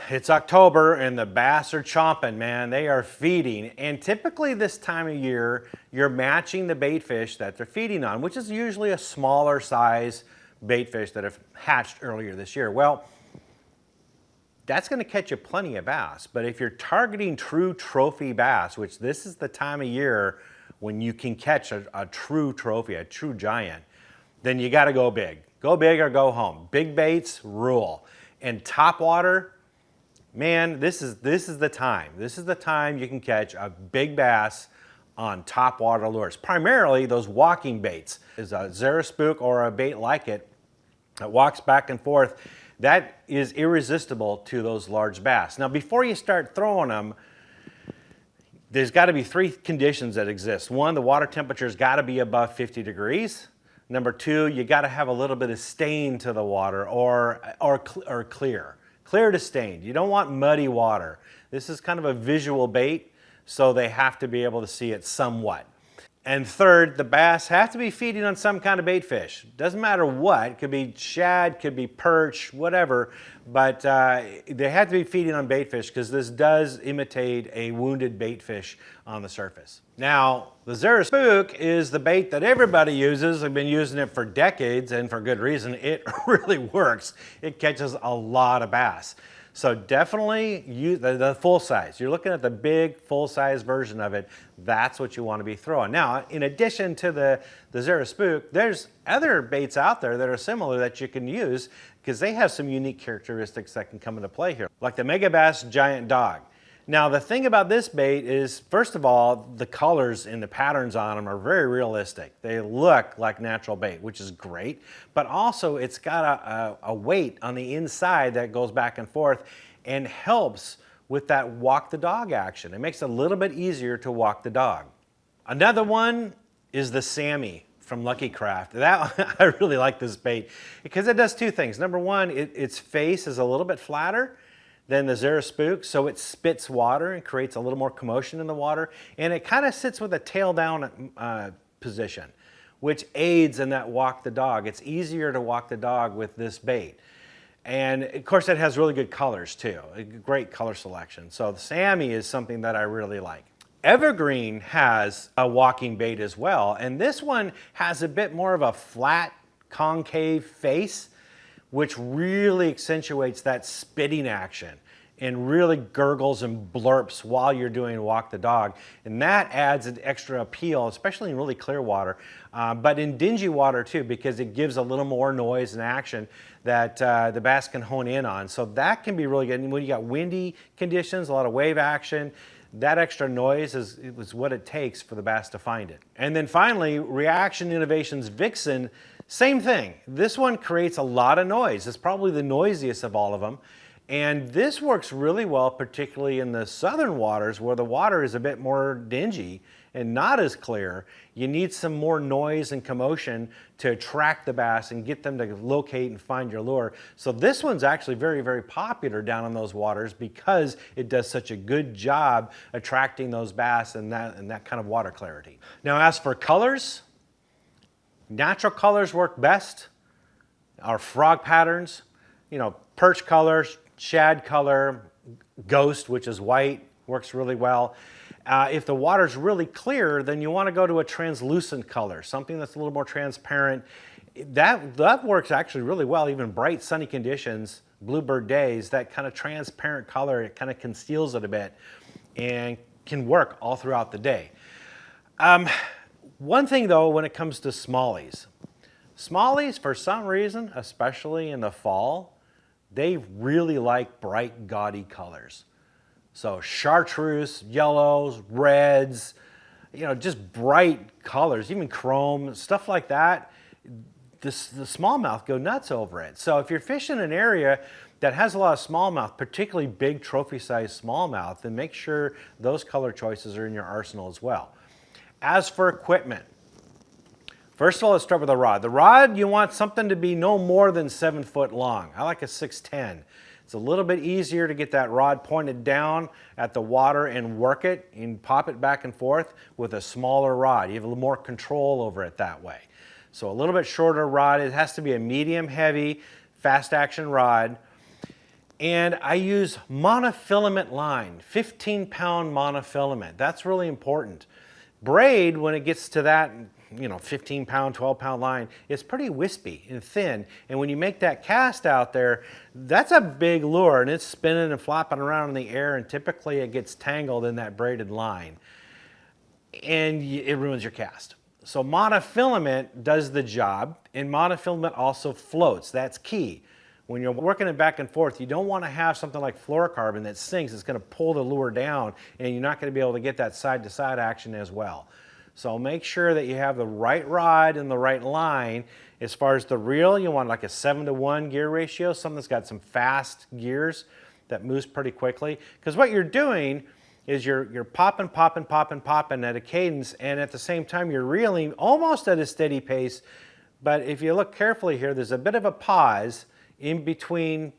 it's October and the bass are chomping, man. They are feeding. And typically this time of year, you're matching the bait fish that they're feeding on, which is usually a smaller size bait fish that have hatched earlier this year. Well, that's going to catch you plenty of bass. But if you're targeting true trophy bass, which this is the time of year when you can catch a true trophy, a true giant, then you got to go big. Go big or go home. Big baits rule. And topwater, man, this is the time. This is the time you can catch a big bass on topwater lures. Primarily those walking baits. Is a Zara Spook or a bait like it that walks back and forth. That is irresistible to those large bass. Now, before you start throwing them, there's got to be three conditions that exist. One, the water temperature's got to be above 50 degrees. Number two, you got to have a little bit of stain to the water or clear. Clear to stained. You don't want muddy water. This is kind of a visual bait, so they have to be able to see it somewhat. And third, the bass have to be feeding on some kind of bait fish. Doesn't matter what, it could be shad, could be perch, whatever, but they have to be feeding on bait fish because this does imitate a wounded bait fish on the surface. Now, the Zara Spook is the bait that everybody uses. I've been using it for decades and for good reason. It really works. It catches a lot of bass. So definitely use the full size. You're looking at the big full size version of it. That's what you want to be throwing. Now, in addition to the Zara Spook, there's other baits out there that are similar that you can use because they have some unique characteristics that can come into play here, like the Megabass Giant Dog. Now, the thing about this bait is, first of all, the colors and the patterns on them are very realistic. They look like natural bait, which is great, but also it's got a weight on the inside that goes back and forth and helps with that walk the dog action. It makes it a little bit easier to walk the dog. Another one is the Sammy from Lucky Craft. That I really like this bait because it does two things. Number one, its face is a little bit flatter than the Zara Spook, so it spits water and creates a little more commotion in the water, and it kind of sits with a tail down position, which aids in that walk the dog. It's easier to walk the dog with this bait. And of course it has really good colors too, a great color selection. So the Sammy is something that I really like. Evergreen has a walking bait as well, and this one has a bit more of a flat concave face, which really accentuates that spitting action and really gurgles and blurps while you're doing walk the dog. And that adds an extra appeal, especially in really clear water, but in dingy water too, because it gives a little more noise and action that the bass can hone in on. So that can be really good. And when you got windy conditions, a lot of wave action, that extra noise is what it takes for the bass to find it. And then finally, Reaction Innovations Vixen, same thing. This one creates a lot of noise. It's probably the noisiest of all of them. And this works really well, particularly in the southern waters where the water is a bit more dingy and not as clear. You need some more noise and commotion to attract the bass and get them to locate and find your lure. So this one's actually very, very popular down in those waters because it does such a good job attracting those bass and that kind of water clarity. Now, as for colors, natural colors work best. Our frog patterns, you know, perch colors, shad color, ghost, which is white, works really well. If the water's really clear, then you want to go to a translucent color, something that's a little more transparent. That works actually really well, even bright sunny conditions, bluebird days, that kind of transparent color, it kind of conceals it a bit and can work all throughout the day. One thing though, when it comes to smallies, for some reason, especially in the fall, they really like bright, gaudy colors. So chartreuse, yellows, reds, you know, just bright colors, even chrome, stuff like that. The smallmouth go nuts over it. So if you're fishing an area that has a lot of smallmouth, particularly big trophy-sized smallmouth, then make sure those color choices are in your arsenal as well. As for equipment, first of all, let's start with the rod. The rod, you want something to be no more than 7 foot long. I like a 6'10". It's a little bit easier to get that rod pointed down at the water and work it and pop it back and forth with a smaller rod. You have a little more control over it that way. So a little bit shorter rod. It has to be a medium heavy, fast action rod. And I use monofilament line, 15-pound monofilament. That's really important. Braid, when it gets to that, 15-pound, 12-pound line, it's pretty wispy and thin. And when you make that cast out there, that's a big lure, and it's spinning and flopping around in the air, and typically it gets tangled in that braided line, and it ruins your cast. So monofilament does the job, and monofilament also floats. That's key. When you're working it back and forth, you don't want to have something like fluorocarbon that sinks. It's going to pull the lure down, and you're not going to be able to get that side-to-side action as well. So make sure that you have the right rod and the right line. As far as the reel, you want like a 7-to-1 gear ratio, something that's got some fast gears that moves pretty quickly. Because what you're doing is you're popping, popping, popping, popping at a cadence, and at the same time you're reeling almost at a steady pace. But if you look carefully here, there's a bit of a pause in between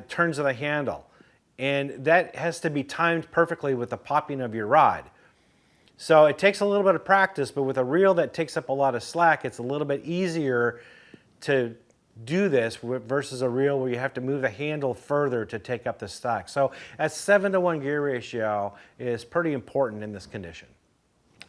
turns of the handle, and that has to be timed perfectly with the popping of your rod. So it takes a little bit of practice, but with a reel that takes up a lot of slack, it's a little bit easier to do this versus a reel where you have to move the handle further to take up the slack. So a 7-to-1 gear ratio is pretty important in this condition.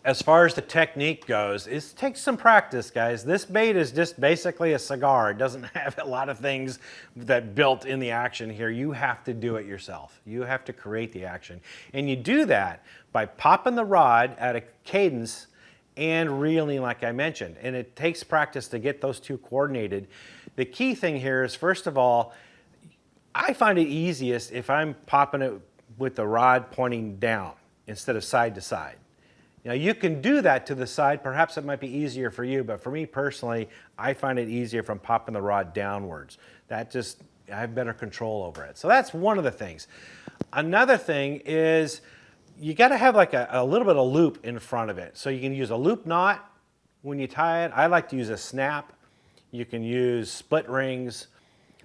As far as the technique goes, it takes some practice, guys. This bait is just basically a cigar. It doesn't have a lot of things that built in the action here. You have to do it yourself. You have to create the action. And you do that by popping the rod at a cadence and reeling, like I mentioned. And it takes practice to get those two coordinated. The key thing here is, first of all, I find it easiest if I'm popping it with the rod pointing down instead of side to side. Now you can do that to the side. Perhaps it might be easier for you, but for me personally, I find it easier from popping the rod downwards. I have better control over it. So that's one of the things. Another thing is you got to have like a little bit of loop in front of it. So you can use a loop knot when you tie it. I like to use a snap. You can use split rings,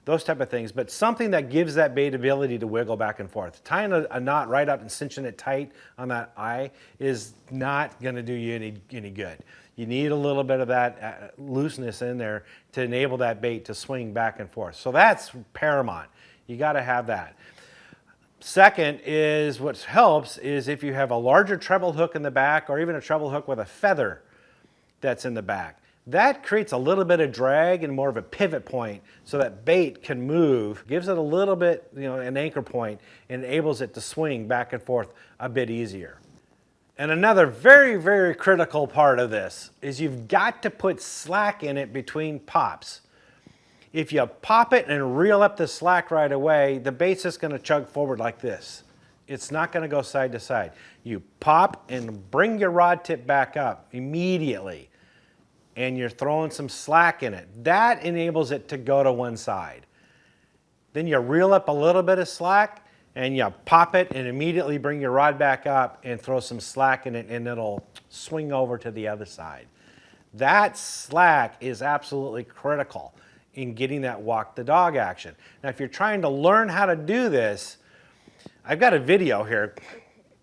those type of things, but something that gives that bait ability to wiggle back and forth. Tying a knot right up and cinching it tight on that eye is not going to do you any good. You need a little bit of that looseness in there to enable that bait to swing back and forth. So that's paramount. You got to have that. Second is, what helps is if you have a larger treble hook in the back, or even a treble hook with a feather that's in the back. That creates a little bit of drag and more of a pivot point so that bait can move, gives it a little bit, an anchor point, and enables it to swing back and forth a bit easier. And another very, very critical part of this is you've got to put slack in it between pops. If you pop it and reel up the slack right away, the bait's just going to chug forward like this. It's not going to go side to side. You pop and bring your rod tip back up immediately, and you're throwing some slack in it. That enables it to go to one side. Then you reel up a little bit of slack, and you pop it and immediately bring your rod back up and throw some slack in it, and it'll swing over to the other side. That slack is absolutely critical in getting that walk the dog action. Now, if you're trying to learn how to do this, I've got a video here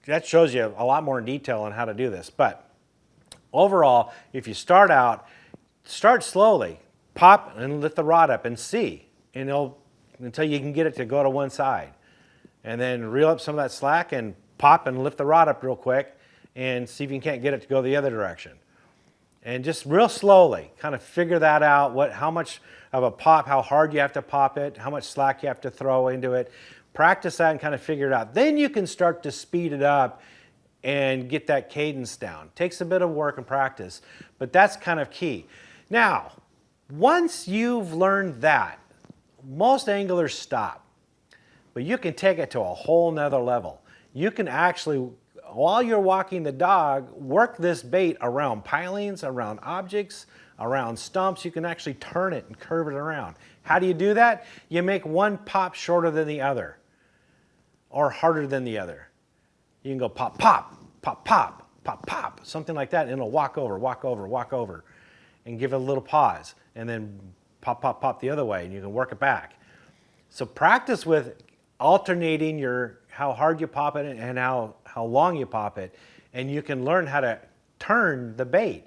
that shows you a lot more detail on how to do this. But overall, if you start out, start slowly, pop and lift the rod up and see, until you can get it to go to one side. And then reel up some of that slack and pop and lift the rod up real quick and see if you can't get it to go the other direction. And just real slowly, kind of figure that out, how much of a pop, how hard you have to pop it, how much slack you have to throw into it. Practice that and kind of figure it out. Then you can start to speed it up and get that cadence down. Takes a bit of work and practice, but that's kind of key. Now, once you've learned that, most anglers stop, but you can take it to a whole nother level. You can actually, while you're walking the dog, work this bait around pilings, around objects, around stumps. You can actually turn it and curve it around. How do you do that? You make one pop shorter than the other or harder than the other. You can go pop, pop, pop, pop, pop, pop, something like that, and it'll walk over, walk over, walk over, and give it a little pause, and then pop, pop, pop the other way, and you can work it back. So practice with alternating how hard you pop it and how long you pop it, and you can learn how to turn the bait.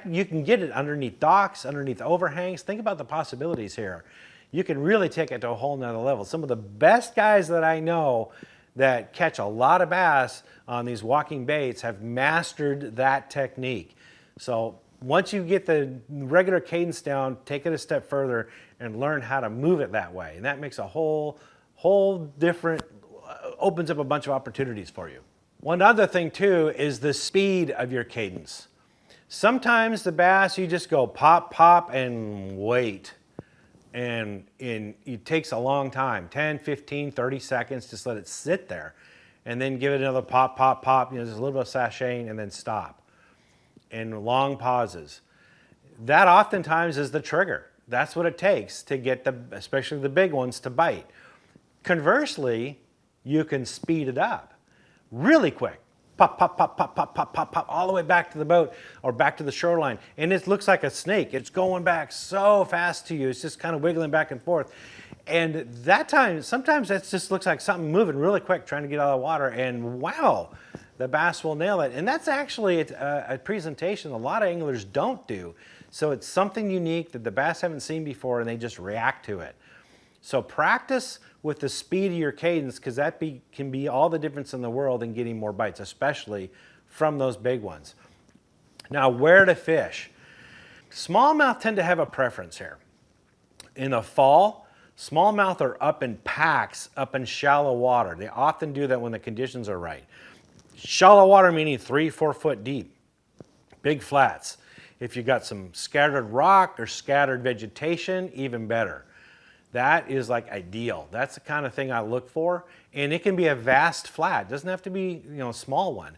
You can get it underneath docks, underneath overhangs. Think about the possibilities here. you can really take it to a whole nother level. Some of the best guys that I know that catch a lot of bass on these walking baits have mastered that technique. So once you get the regular cadence down, take it a step further and learn how to move it that way. And that makes a whole different, opens up a bunch of opportunities for you. One other thing too is the speed of your cadence. Sometimes the bass, you just go pop, pop, and wait. And it takes a long time, 10, 15, 30 seconds, just let it sit there. And then give it another pop, pop, pop, just a little bit of sashaying and then stop. And long pauses. That oftentimes is the trigger. That's what it takes to get especially the big ones, to bite. Conversely, you can speed it up really quick. Pop, pop, pop, pop, pop, pop, pop, pop, all the way back to the boat or back to the shoreline. And it looks like a snake. It's going back so fast to you. It's just kind of wiggling back and forth. And that time, sometimes it just looks like something moving really quick, trying to get out of the water. And wow, the bass will nail it. And that's actually a presentation a lot of anglers don't do. So it's something unique that the bass haven't seen before, and they just react to it. So practice with the speed of your cadence, because that can be all the difference in the world in getting more bites, especially from those big ones. Now, where to fish? Smallmouth tend to have a preference here. In the fall, smallmouth are up in packs, up in shallow water. They often do that when the conditions are right. Shallow water meaning 3-4 foot deep, big flats. If you got some scattered rock or scattered vegetation, even better. That is like ideal. That's the kind of thing I look for. And it can be a vast flat. It doesn't have to be, a small one.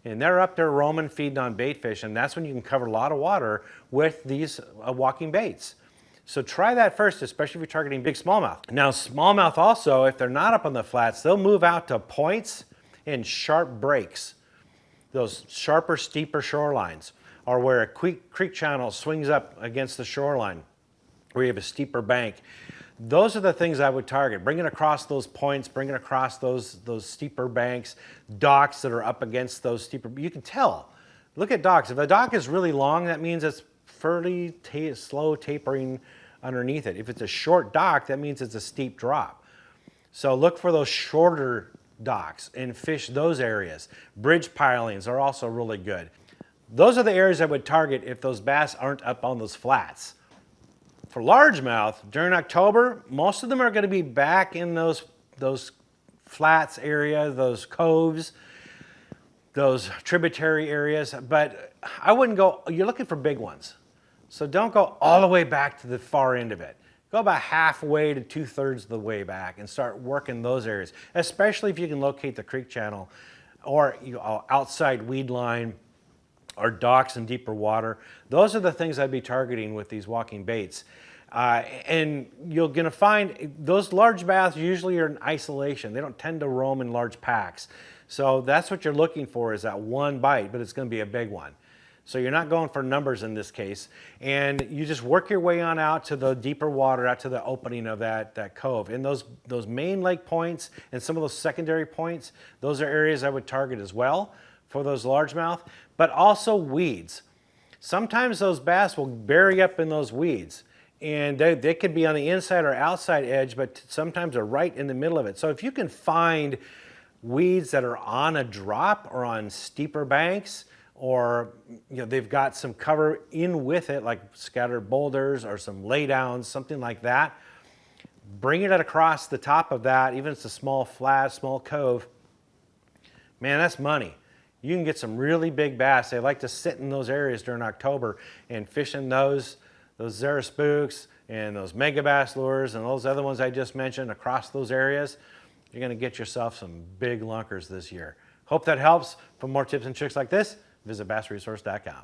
And they're up there roaming, feeding on bait fish, and that's when you can cover a lot of water with these walking baits. So try that first, especially if you're targeting big smallmouth. Now, smallmouth also, if they're not up on the flats, they'll move out to points and sharp breaks. Those sharper, steeper shorelines, or where a creek channel swings up against the shoreline, where you have a steeper bank. Those are the things I would target. Bring it across those points, bring it across those steeper banks, docks that are up against those steeper. You can tell. Look at docks. If a dock is really long, that means it's fairly slow tapering underneath it. If it's a short dock, that means it's a steep drop. So look for those shorter docks and fish those areas. Bridge pilings are also really good. Those are the areas I would target if those bass aren't up on those flats. For largemouth, during October, most of them are going to be back in those flats area, those coves, those tributary areas, but I wouldn't go, you're looking for big ones. So don't go all the way back to the far end of it. Go about halfway to 2/3 of the way back and start working those areas, especially if you can locate the creek channel or outside weed line or docks in deeper water. Those are the things I'd be targeting with these walking baits. And you're gonna find those large bass usually are in isolation. They don't tend to roam in large packs. So that's what you're looking for, is that one bite, but it's gonna be a big one. So you're not going for numbers in this case. And you just work your way on out to the deeper water, out to the opening of that cove. And those main lake points and some of those secondary points, those are areas I would target as well for those largemouth, but also weeds. Sometimes those bass will bury up in those weeds, and they could be on the inside or outside edge, but sometimes they're right in the middle of it. So if you can find weeds that are on a drop or on steeper banks, or they've got some cover in with it, like scattered boulders or some laydowns, something like that, bring it across the top of that, even if it's a small flat, small cove, man, that's money. You can get some really big bass. They like to sit in those areas during October and fishing those Zara Spooks and those Megabass lures and those other ones I just mentioned across those areas. You're gonna get yourself some big lunkers this year. Hope that helps. For more tips and tricks like this, visit bassresource.com.